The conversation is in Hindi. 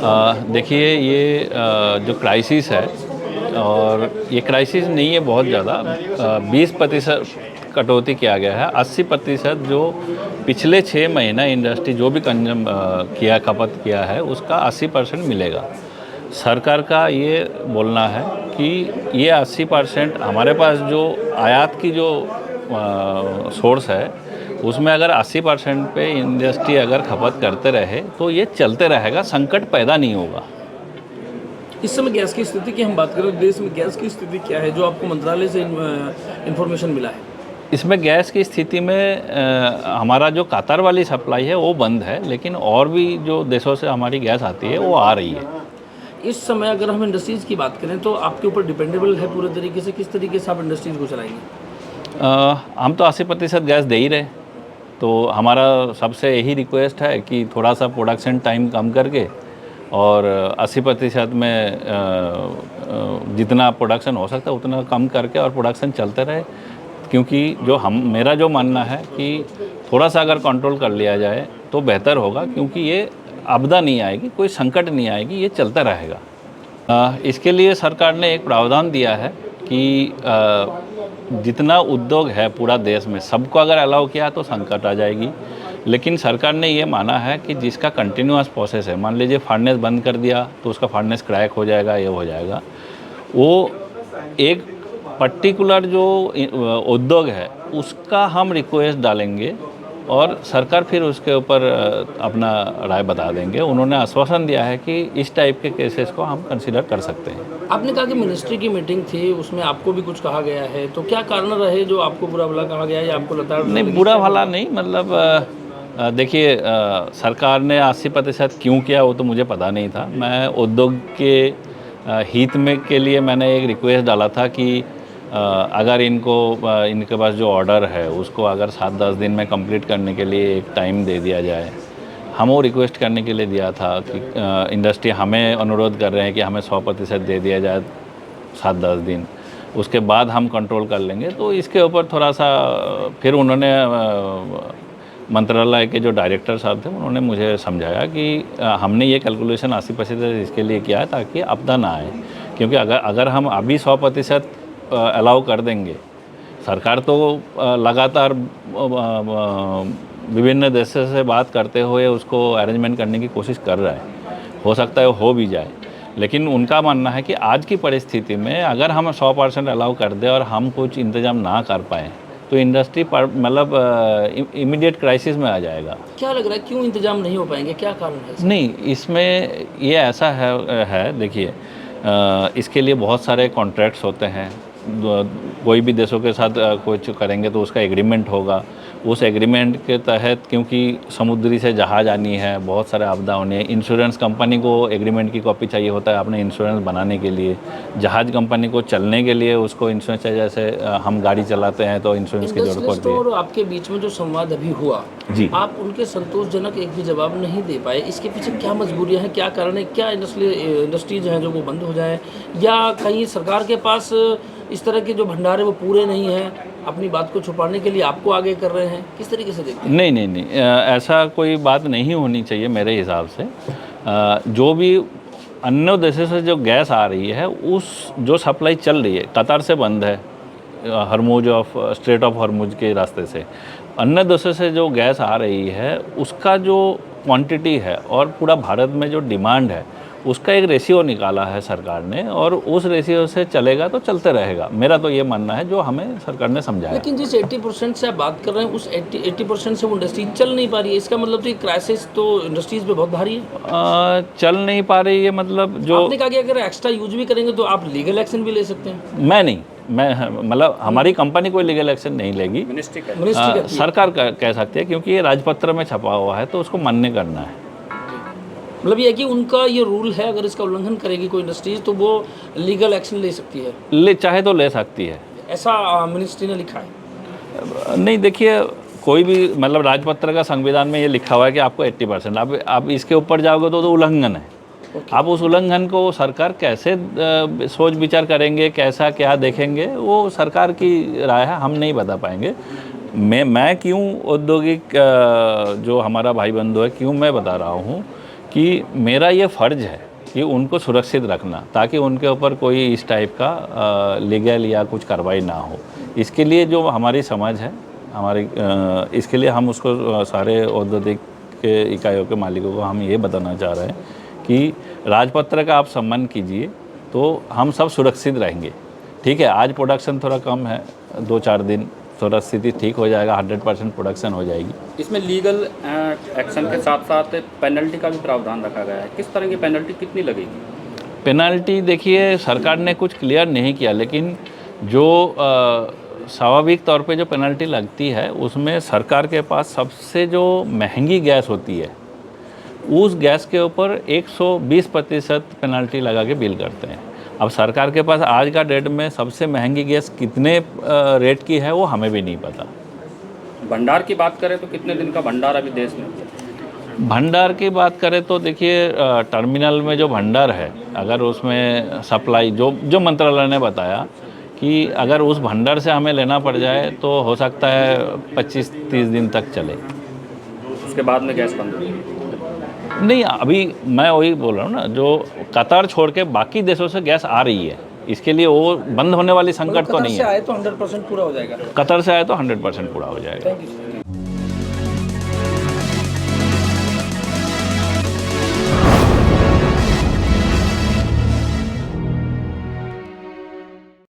देखिए ये जो क्राइसिस है, और ये क्राइसिस नहीं है बहुत ज़्यादा। 20% कटौती किया गया है। 80% जो पिछले 6 महीना इंडस्ट्री जो भी कंज्यूम किया, खपत किया है, उसका 80% मिलेगा। सरकार का ये बोलना है कि ये 80% हमारे पास जो आयात की जो सोर्स है, उसमें अगर 80% पे इंडस्ट्री अगर खपत करते रहे तो ये चलते रहेगा, संकट पैदा नहीं होगा। इस समय गैस की स्थिति की हम बात करें, देश में गैस की स्थिति क्या है जो आपको मंत्रालय से इंफॉर्मेशन मिला है? इसमें गैस की स्थिति में हमारा जो कतार वाली सप्लाई है वो बंद है, लेकिन और भी जो देशों से हमारी गैस आती है वो आ रही है। इस समय अगर हम इंडस्ट्रीज़ की बात करें तो आपके ऊपर डिपेंडेबल है पूरे तरीके से, किस तरीके से आप इंडस्ट्रीज़ को चलाएंगे? हम तो 80% गैस दे ही रहे, तो हमारा सबसे यही रिक्वेस्ट है कि थोड़ा सा प्रोडक्शन टाइम कम करके और 80% में जितना प्रोडक्शन हो सकता है उतना कम करके और प्रोडक्शन चलते रहे। क्योंकि जो मेरा जो मानना है कि थोड़ा सा अगर कंट्रोल कर लिया जाए तो बेहतर होगा, क्योंकि ये आपदा नहीं आएगी, कोई संकट नहीं आएगी, ये चलता रहेगा। इसके लिए सरकार ने एक प्रावधान दिया है कि जितना उद्योग है पूरा देश में, सबको अगर अलाउ किया तो संकट आ जाएगी। लेकिन सरकार ने ये माना है कि जिसका कंटिन्यूअस प्रोसेस है, मान लीजिए फार्नेस बंद कर दिया तो उसका फार्नेस क्रैक हो जाएगा, ये हो जाएगा, वो एक पर्टिकुलर जो उद्योग है उसका हम रिक्वेस्ट डालेंगे और सरकार फिर उसके ऊपर अपना राय बता देंगे। उन्होंने आश्वासन दिया है कि इस टाइप के केसेस को हम कंसिडर कर सकते हैं। आपने कहा कि मिनिस्ट्री की मीटिंग थी, उसमें आपको भी कुछ कहा गया है, तो क्या कारण रहे जो आपको बुरा भला कहा गया या आपको लगता है? नहीं, बुरा भला नहीं, मतलब देखिए, सरकार ने 80% क्यों किया वो तो मुझे पता नहीं था। मैं उद्योग के हित में के लिए मैंने एक रिक्वेस्ट डाला था कि अगर इनके पास जो ऑर्डर है उसको अगर 7-10 दिन में कंप्लीट करने के लिए एक टाइम दे दिया जाए। हम वो रिक्वेस्ट करने के लिए दिया था कि इंडस्ट्री हमें अनुरोध कर रहे हैं कि हमें 100% दे दिया जाए 7-10 दिन, उसके बाद हम कंट्रोल कर लेंगे। तो इसके ऊपर थोड़ा सा फिर उन्होंने मंत्रालय के जो डायरेक्टर साहब थे उन्होंने मुझे समझाया कि हमने ये कैलकुलेशन 80% इसके लिए किया है ताकि आपदा ना आए। क्योंकि अगर हम अभी 100% अलाउ कर देंगे, सरकार तो लगातार विभिन्न देशों से बात करते हुए उसको अरेंजमेंट करने की कोशिश कर रहा है, हो सकता है हो भी जाए। लेकिन उनका मानना है कि आज की परिस्थिति में अगर हम 100% अलाउ कर दें और हम कुछ इंतज़ाम ना कर पाएँ तो इंडस्ट्री पर मतलब इमीडिएट क्राइसिस में आ जाएगा। क्या लग रहा है क्यों इंतजाम नहीं हो पाएंगे, क्या कारण है इसका? नहीं, इसमें ये ऐसा है देखिए, इसके लिए बहुत सारे कॉन्ट्रैक्ट्स होते हैं। कोई भी देशों के साथ कुछ करेंगे तो उसका एग्रीमेंट होगा। उस एग्रीमेंट के तहत, क्योंकि समुद्री से जहाज़ आनी है, बहुत सारे आपदा होनी है, इंश्योरेंस कंपनी को एग्रीमेंट की कॉपी चाहिए होता है अपने इंश्योरेंस बनाने के लिए। जहाज़ कंपनी को चलने के लिए उसको इंश्योरेंस चाहिए, जैसे हम गाड़ी चलाते हैं तो इंश्योरेंस की ज़रूरत पड़ती है। और आपके बीच में जो संवाद अभी हुआ, जी, आप उनके संतोषजनक एक भी जवाब नहीं दे पाए, इसके पीछे क्या मजबूरियां हैं, क्या कारण है? क्या इंडस्ट्रीज हैं जो वो बंद हो जाए, या कहीं सरकार के पास इस तरह के जो भंडार है वो पूरे नहीं हैं, अपनी बात को छुपाने के लिए आपको आगे कर रहे हैं? किस तरीके से देखते हैं? नहीं नहीं नहीं, ऐसा कोई बात नहीं होनी चाहिए मेरे हिसाब से। जो भी अन्य देशों से जो गैस आ रही है, उस जो सप्लाई चल रही है कतार से बंद है, स्ट्रेट ऑफ हॉर्मुज के रास्ते से। अन्य देशों से जो गैस आ रही है उसका जो क्वांटिटी है और पूरा भारत में जो डिमांड है उसका एक रेशियो निकाला है सरकार ने, और उस रेशियो से चलेगा तो चलते रहेगा। मेरा तो ये मानना है जो हमें सरकार ने समझाया। लेकिन जिस 80% से आप बात कर रहे हैं, उस 80% से वो इंडस्ट्री चल नहीं पा रही है, इसका मतलब तो ये क्राइसिस तो इंडस्ट्रीज पे बहुत भारी है। चल नहीं पा रही है, मतलब जो आपने कहा कि अगर एक्स्ट्रा यूज भी करेंगे तो आप लीगल एक्शन भी ले सकते हैं। मैं मतलब हमारी कंपनी कोई लीगल एक्शन नहीं लेगी, सरकार कह सकती है, क्योंकि ये राजपत्र में छपा हुआ है तो उसको मान्य करना है। मतलब ये है कि उनका ये रूल है, अगर इसका उल्लंघन करेगी कोई इंडस्ट्रीज तो वो लीगल एक्शन ले सकती है। चाहे तो ले सकती है, ऐसा मिनिस्ट्री ने लिखा है। नहीं देखिए, कोई भी मतलब राजपत्र का संविधान में ये लिखा हुआ है कि आपको 80%, आप इसके ऊपर जाओगे तो उल्लंघन है। आप उस उल्लंघन को सरकार कैसे सोच विचार करेंगे, कैसा क्या देखेंगे, वो सरकार की राय है, हम नहीं बता पाएंगे। मैं क्यों औद्योगिक जो हमारा भाई बंधु है, क्यों मैं बता रहा हूँ कि मेरा ये फ़र्ज़ है कि उनको सुरक्षित रखना, ताकि उनके ऊपर कोई इस टाइप का लीगल या कुछ कार्रवाई ना हो। इसके लिए जो हमारी समझ है, इसके लिए हम उसको सारे औद्योगिक के इकाइयों के मालिकों को हम ये बताना चाह रहे हैं कि राजपत्र का आप सम्मान कीजिए तो हम सब सुरक्षित रहेंगे। ठीक है, आज प्रोडक्शन थोड़ा कम है, 2-4 दिन थोड़ा स्थिति ठीक हो जाएगा, 100% प्रोडक्शन हो जाएगी। इसमें लीगल एक्शन के साथ साथ पेनल्टी का भी प्रावधान रखा गया है। किस तरह की पेनल्टी कितनी लगेगी? पेनल्टी देखिए सरकार ने कुछ क्लियर नहीं किया, लेकिन जो स्वाभाविक तौर पे जो पेनल्टी लगती है उसमें सरकार के पास सबसे जो महंगी गैस होती है उस गैस के ऊपर 120% पेनल्टी लगा के बिल करते हैं। अब सरकार के पास आज का डेट में सबसे महंगी गैस कितने रेट की है वो हमें भी नहीं पता। भंडार की बात करें तो कितने दिन का भंडार अभी देश में? भंडार की बात करें तो देखिए टर्मिनल में जो भंडार है, अगर उसमें सप्लाई जो मंत्रालय ने बताया कि अगर उस भंडार से हमें लेना पड़ जाए तो हो सकता है 25-30 दिन तक चले। उसके बाद में गैस बंद होगी? नहीं, अभी मैं वही बोल रहा हूँ ना, जो कतार छोड़ के बाकी देशों से गैस आ रही है, इसके लिए वो बंद होने वाली संकट तो नहीं है। आए तो 100% पूरा हो जाएगा। कतर से आए तो 100% पूरा हो जाएगा। Thank you.